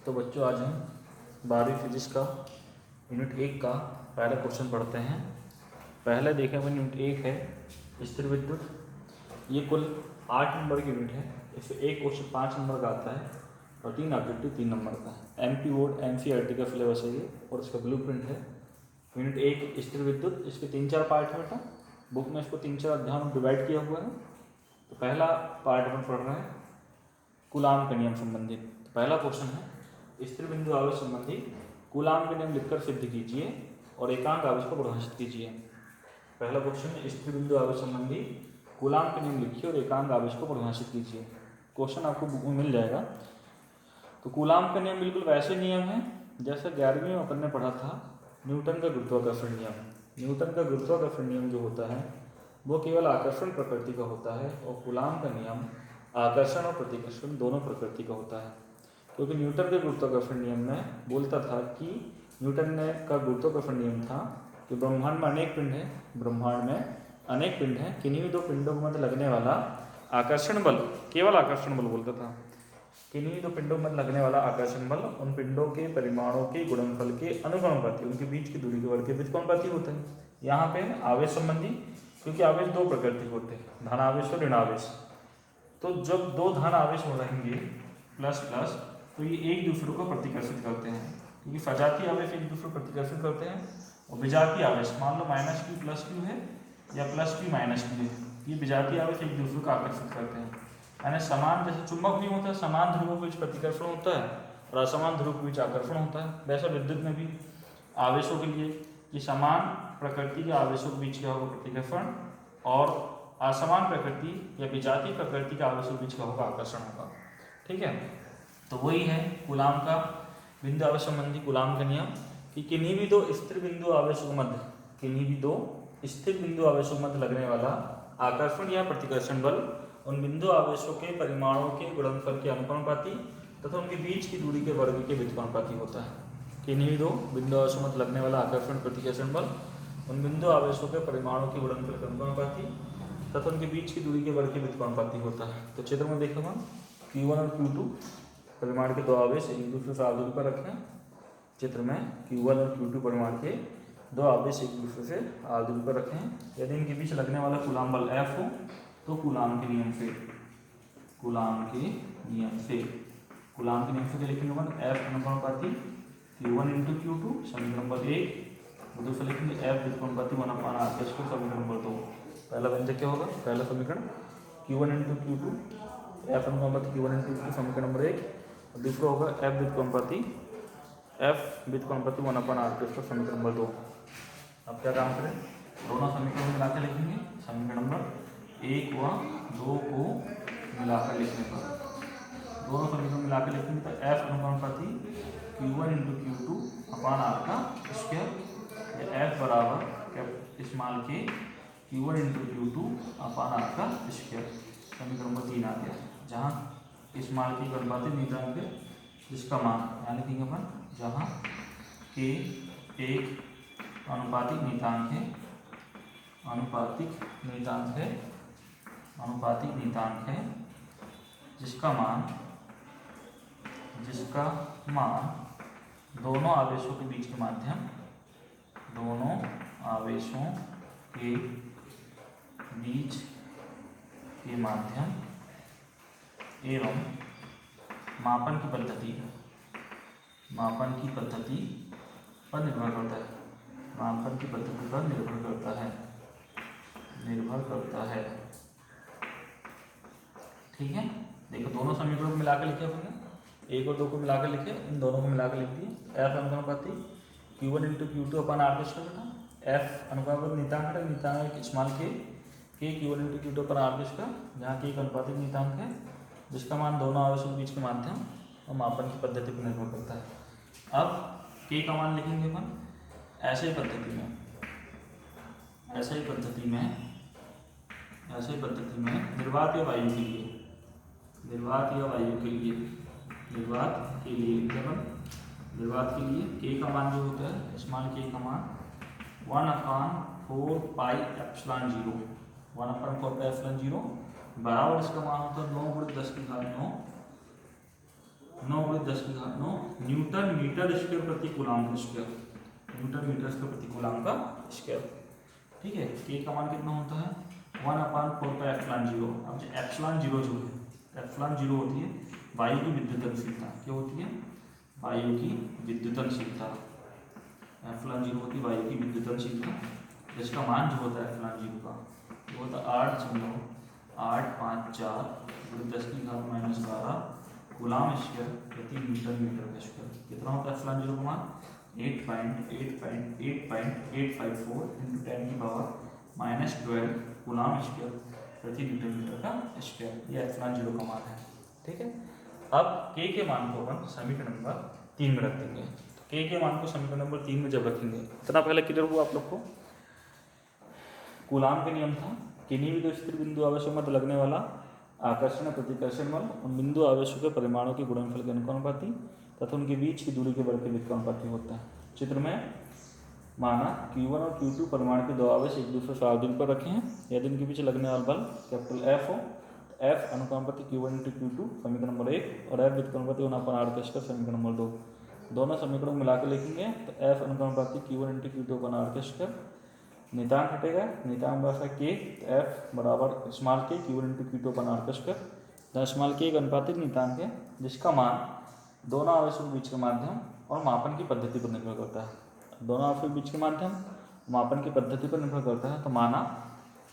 तो बच्चों आज हम 12वीं फिजिक्स का यूनिट 1 का पहला क्वेश्चन पढ़ते हैं। पहले देखें अपन यूनिट 1 है स्थिर विद्युत। ये कुल 8 नंबर की यूनिट है। इससे एक क्वेश्चन 5 नंबर का आता है और 3 ऑब्जेक्टिव 3 नंबर का है। एमपी बोर्ड एनसीईआरटी का सिलेबस है ये और इसका ब्लूप्रिंट है। यूनिट 1 स्थिर विद्युत, इसके 3-4 पार्ट है बेटा। बुक में इसको 3-4 अध्यायों में डिवाइड किया हुआ है। तो पहला पार्ट अपन पढ़ रहे हैं कूलाम के नियम संबंधित। तो पहला क्वेश्चन है स्थिर बिंदु आवेश संबंधी कूलाम के नियम लिखकर सिद्ध कीजिए और एकांक आवेश को परिभाषित कीजिए। पहला क्वेश्चन है स्थिर बिंदु आवेश संबंधी कूलाम के नियम लिखिए और एकांक आवेश को परिभाषित कीजिए। क्वेश्चन आपको बुक में मिल जाएगा। तो कूलाम का नियम बिल्कुल वैसे नियम है जैसे 11वीं में अपन ने पढ़ा था न्यूटन का गुरुत्वाकर्षण नियम। न्यूटन का गुरुत्वाकर्षण नियम जो होता है वो केवल आकर्षण प्रकृति का होता है और कूलाम का नियम आकर्षण और प्रतिकर्षण दोनों प्रकृति का होता है। क्योंकि न्यूटन के गुरुत्वाकर्षण नियम में बोलता था कि न्यूटन ने का गुरुत्वाकर्षण नियम था कि ब्रह्मांड में अनेक पिंड है, ब्रह्मांड में अनेक पिंड हैं, किन्हीं भी दो पिंडों के मध्य लगने वाला आकर्षण बल, केवल आकर्षण बल बोलता था, किन्हीं भी दो पिंडों में लगने वाला आकर्षण बल उन पिंडों के परिमाणों के गुणनफल के अनुपाती, उनके बीच की दूरी के वर्ग के व्युत्क्रमानुपाती होता है। यहाँ पे आवेश संबंधी, क्योंकि आवेश दो प्रकृति के होते हैं, धन आवेश और ऋण आवेश। तो जब दो धन आवेश हो रहेंगे प्लस प्लस, तो ये एक दूसरे को प्रतिकर्षित करते हैं, क्योंकि सजातीय आवेश एक दूसरे को प्रतिकर्षित करते हैं और विजातीय आवेश, मान लो माइनस क्यू प्लस क्यू है या प्लस क्यू माइनस क्यू है, ये विजातीय आवेश एक दूसरे को आकर्षित करते हैं। यानी समान, जैसे चुंबक भी होता है, समान ध्रुवों के बीच प्रतिकर्षण होता है और असमान ध्रुवों के बीच आकर्षण होता है, वैसा विद्युत में भी आवेशों के लिए कि समान प्रकृति के आवेशों के बीच क्या होगा प्रतिकर्षण और असमान प्रकृति या विजातीय प्रकृति के आवेशों के बीच का होगा आकर्षण होगा। ठीक है, तो वही है कूलाम का बिंदु आवेश संबंधी कूलाम का नियम कि किन्हीं भी दो स्थिर बिंदु आवेशों के मध्य, किन्हीं भी दो स्थिर बिंदु आवेशों के मध्य लगने वाला आकर्षण या प्रतिकर्षण बल उन बिंदु आवेशों के परिमाणों के गुणनफल के अनुपाती तथा उनके बीच की दूरी के वर्ग के व्युत्क्रमानुपाती होता है। किन्हीं भी दो बिंदु आवेशों में लगने वाला आकर्षण प्रतिकर्षण बल उन बिंदु आवेशों के परिमाणों के गुणनफल के अनुपाती तथा उनके बीच की दूरी के वर्ग के व्युत्क्रमानुपाती होता है। तो चित्र में देखो हम Q1 और Q2 परिमाण के दो आवेश एक दूसरे से आधी दूरी पर रखें। चित्र में Q1 और Q2 परिमाण के दो आवेश एक दूसरे से आधी दूरी पर रखें। यदि इनके बीच लगने वाला कूलाम बल F हो तो कूलाम के नियम से लिखेंगे अपन F अनुपाती Q1 × Q2 समीकरण नंबर 1। दूसरा लिखेंगे F व्युत्क्रमानुपाती 1/r² समीकरण नंबर 2। पहला व्यंजक क्या होगा, पहला समीकरण Q1 × Q2 F अनुपाती Q1 × Q2 समीकरण नंबर 1 और दूसरा होगा F व्युत्क्रमानुपाती 1/r² समीकरण नंबर 2। अब क्या काम करें, दोनों समीकरण मिलाकर लिखेंगे। समीकरण नंबर 1 व 2 को मिलाकर लिखने पर दोनों समीकरण मिलाकर लिखेंगे तो F अनुपाती Q1 × Q2/r² या F बराबर स्मॉल के Q1 × Q2/r² समीकरण नंबर 3 आ गया, जहाँ स्मॉल की अनुपातिक नियतांक है जिसका मान यहाँ लिखेंगे अपन, जहाँ के एक अनुपातिक नियतांक है जिसका मान दोनों आवेशों के बीच के माध्यम एवं मापन की पद्धति पर निर्भर करता है। ठीक है, देखो दोनों समीकरणों को मिलाकर लिखे अपने, 1 और 2 को मिलाकर लिखे, इन दोनों को मिलाकर लिख दिए। F अनुपाती Q1 × Q2/r² था। F अनुपात नियतांक स्मॉल के Q1 × Q2/r², जहाँ के एक अनुपातिक नियतांक है जिसका मान दोनों आवेशों के बीच के माध्यम और मापन की पद्धति पर निर्भर करता है। अब के का मान लिखेंगे अपन ऐसे ही पद्धति में निर्वात या वायु के लिए के का मान जो होता है स्मॉल के का मान 1/4πε0 बराबर इसका मान होता है 9 × 10⁻⁹ 9 गुणित 10 की घात 9 न्यूटन मीटर स्क्वायर प्रति coulomb square, newton metre square प्रति कूलाम का स्क्वायर। ठीक है, के का मान कितना होता है 1/4 पाई एप्सिलॉन 0। अब जो एप्सिलॉन 0 जो है, एप्सिलॉन 0 होती है वायु की विद्युतनशीलता। क्या होती है? वायु की विद्युतनशीलता। एप्सिलॉन 0 होती है वायु की विद्युतनशीलता, जिसका मान जो होता है एप्सिलॉन 0 का वो होता है 8.854 गुणित 10 की घात -12 कूलाम स्क्वायर प्रति मीटर मीटर स्क्वायर। कितना होता है एप्सिलॉन 0 का मान 8.854 इंटू 10 की पावर -12 कूलाम स्क्वायर प्रति मीटर मीटर का स्क्वायर। ये एप्सिलॉन 0 का मान है। ठीक है, अब के के मान को अपन समीकरण नंबर 3 में रख देंगे। तो के मान को समीकरण नंबर 3 में जब रखेंगे, इतना पहले क्लियर हुआ आप लोग को? कूलाम का नियम था, किन्हीं भी दो स्थिर बिंदु आवेशों में लगने वाला आकर्षण प्रतिकर्षण बल उन बिंदु आवेशों के परिमाणों के गुणनफल के अनुपाती तथा उनके बीच की दूरी के बल के अनुपाती होता है। चित्र में माना Q1 और Q2 परिमाण के दो आवेश एक दूसरे से दूरी पर रखे हैं। यदि इनके बीच लगने वाला बल कैपिटल F हो, F अनुपाती Q1 × Q2 समीकरण नंबर 1 और F व्युत्क्रमानुपाती 1/r² समीकरण नंबर 2। दोनों समीकरणों मिला के लिखेंगे तो F अनुपाती Q1 × Q2 1/r²। नितांक हटेगा, नितांक बराबर K, तो F बराबर small k Q1 × Q2 1/r²। जहाँ स्मॉल k एक अनुपातिक नितांक है जिसका मान दोनों आवेशों के बीच के माध्यम और मापन की पद्धति पर निर्भर करता है। दोनों आवेशों के बीच के माध्यम मापन की पद्धति पर निर्भर करता है। तो माना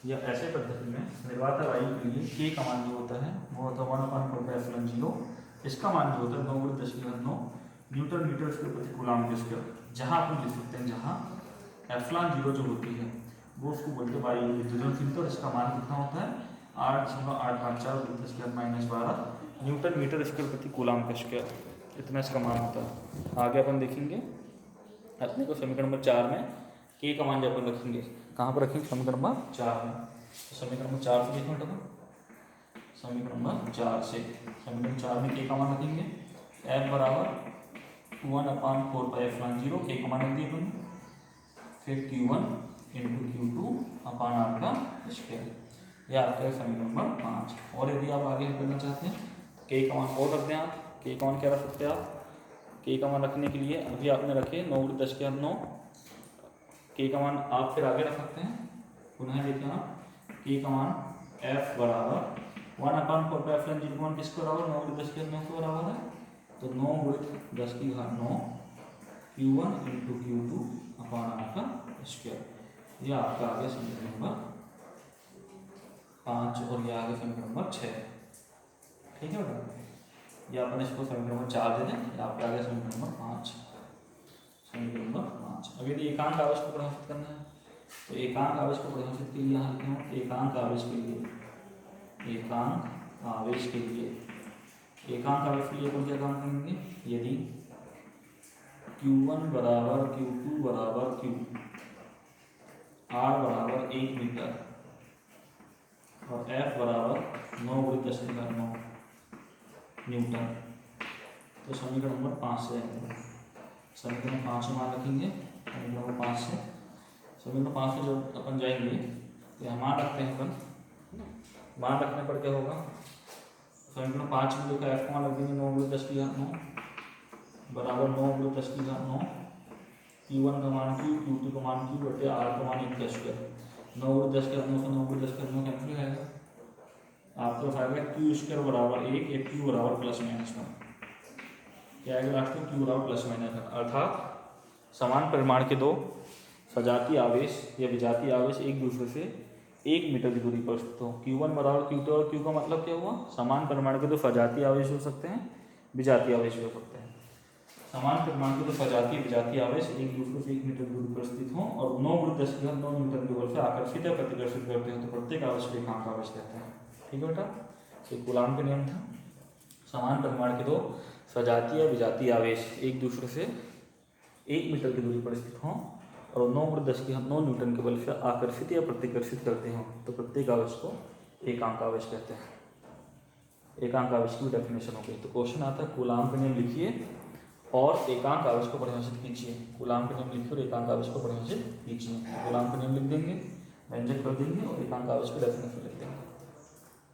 यह ऐसे पद्धति में निर्वात वायु के लिए के का मान जो होता है वो होता है 1/4 पाई एप्सिलॉन 0। इसका मान जो होता है 9 × 10 की घात 9 न्यूटन मीटर स्क्वायर प्रति कूलाम के स्क्वायर। जहाँ अपन लिख सकते हैं, जहाँ एप्सिलॉन 0 जो होती है वो उसको बोलते हैं वायु विद्युतनशीलता। इसका मान कितना होता है 8.854 × 10 की घात -12 न्यूटन मीटर स्क्वायर प्रति कूलाम का स्क्वायर। इतना इसका मान होता है। आगे अपन देखेंगे अपने को समीकरण नंबर 4 में के का मान जब अपन रखेंगे, कहाँ पर रखेंगे? समीकरण नंबर 4 में। तो समीकरण नंबर 4 से देखो बेटा, समीकरण नंबर 4 से समीकरण 4 में के का मान रखेंगे F बराबर 1/4 पाई एप्सिलॉन 0 के का मान रख दिए अपन, फिर Q1 × Q2 1/r²। यह आपका समीकरण नंबर 5। और यदि आप आगे करना चाहते हैं के का मान और रख दें आप। के का मान क्या रख सकते हैं आप? के का मान रखने के लिए अभी आपने रखे 9 × 10 की घात 9। के का मान आप फिर आगे रख सकते हैं। पुनः देखिए आप, के का मान F बराबर 1/4 पाई एप्सिलॉन 0 का मान किसके बराबर 9 × 10 की घात 9 के बराबर है। तो 9 × 10 की घात 9 Q1 × Q2 1/r²। यह आपका आगे समीकरण नंबर 5 और यह आगे समीकरण नंबर 6। ठीक है बेटा, या अपन इसको समीकरण नंबर 4 दे दें, या आपके आगे समीकरण नंबर 5, समीकरण नंबर 5। अब यदि एकांक आवेश को परिभाषित करना है तो एकांक आवेश को परिभाषित के लिए यहाँ लिखते हैं एकांक आवेश के लिए, एकांक आवेश के लिए, एकांक आवेश के लिए अपन क्या काम करेंगे? यदि Q1 बराबर Q2 बराबर Q, R बराबर 1 मीटर और F बराबर 9 × 10 की घात 9 न्यूटन, तो समीकरण नंबर 5 से आएंगे। समीकरण 5 में मान रखेंगे, समीकरण नंबर 5 से, समीकरण 5 से जब अपन जाएंगे तो यहाँ मान रखते हैं अपन। मान रखने पर क्या होगा? समीकरण 5 में देखा F का मान रख देंगे 9 × 10 की घात 9 बराबर 9 × 10 की घात 9 Q1 का मान Q, Q2 का मान Q बटे R का मान 1 का स्क्वायर। 9 × 10 की घात 9 से 9 × 10 की घात 9 कैंसिल आएगा, आपको आएगा Q² बराबर 1, एक Q बराबर ±1। क्या आएगा लास्ट में? Q बराबर ±1। अर्थात समान परिमाण के दो सजातीय आवेश या विजातीय आवेश एक दूसरे से 1 मीटर की दूरी पर स्थित हो। Q1 बराबर Q2 और Q का मतलब क्या हुआ? समान परिमाण के दो सजातीय आवेश हो सकते हैं, विजातीय आवेश हो सकते हैं। समान परिमाण के दो सजातीय विजातीय आवेश एक दूसरे से 1 मीटर की दूरी पर स्थित हों और 9 × 10 की घात 9 न्यूटन के बल से आकर्षित या प्रतिकर्षित करते हैं, तो प्रत्येक आवेश को एकांक आवेश कहते हैं। ठीक है बेटा, ये कूलाम का नियम था। समान परिमाण के दो सजातीय या विजातीय आवेश एक दूसरे से 1 मीटर की दूरी पर स्थित हों और 9 × 10 की घात 9 न्यूटन के बल से आकर्षित या प्रतिकर्षित करते हों, तो प्रत्येक आवेश को एकांक आवेश कहते हैं। एकांक आवेश की डेफिनेशन हो गई। तो क्वेश्चन आता है कूलाम का नियम लिखिए और एकांक आवेश को परिभाषित कीजिए। कूलाम का नियम लिखिए और एकांक आवेश को परिभाषित कीजिए। कूलाम का नियम लिख देंगे, व्यंजक कर देंगे और एकांक आवेश की डेफिनेशन